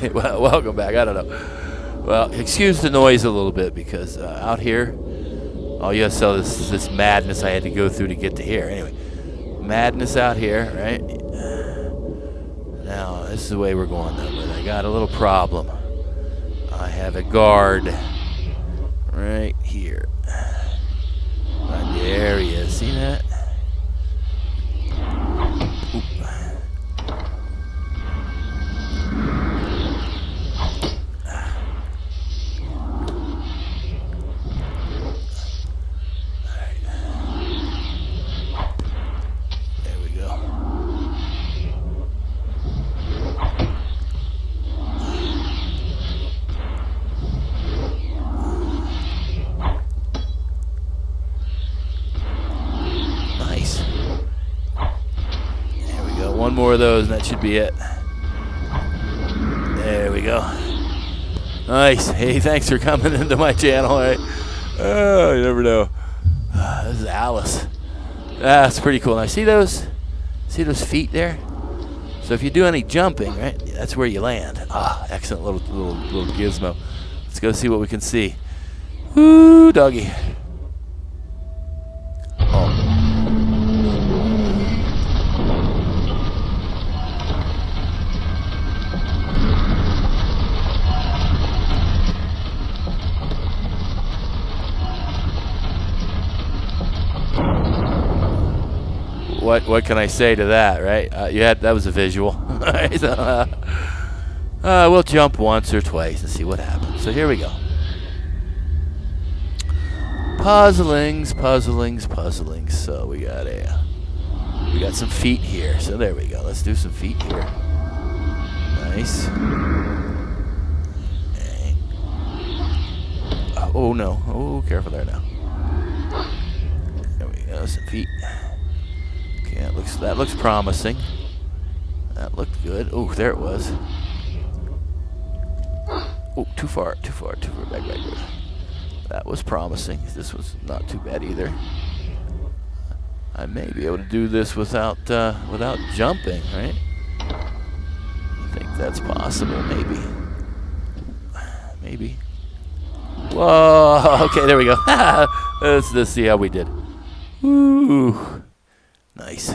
Well, welcome back. I don't know. Well, excuse the noise a little bit because out here, all you have to sell is this madness I had to go through to get to here. Anyway, madness out here, right? Now, this is the way we're going, though, but I got a little problem. I have a guard right here. Right there he is. See that? Oop. One more of those, and that should be it. There we go. Nice. Hey, thanks for coming into my channel. Right? Oh, you never know. This is Alice. That's pretty cool. Now, see those feet there? So if you do any jumping, right, that's where you land. Ah, excellent little gizmo. Let's go see what we can see. Woo, doggy. What can I say to that, right? That was a visual. We'll jump once or twice and see what happens. So here we go. Puzzlings. So we got some feet here. So there we go. Let's do some feet here. Nice. Okay. Oh no. Oh, careful there now. There we go. Some feet. Okay, that looks promising. That looked good. Oh, there it was. Oh, too far. Back. That was promising. This was not too bad either. I may be able to do this without jumping, right? I think that's possible. Maybe. Whoa. Okay, there we go. Let's see how we did. Woo. Nice.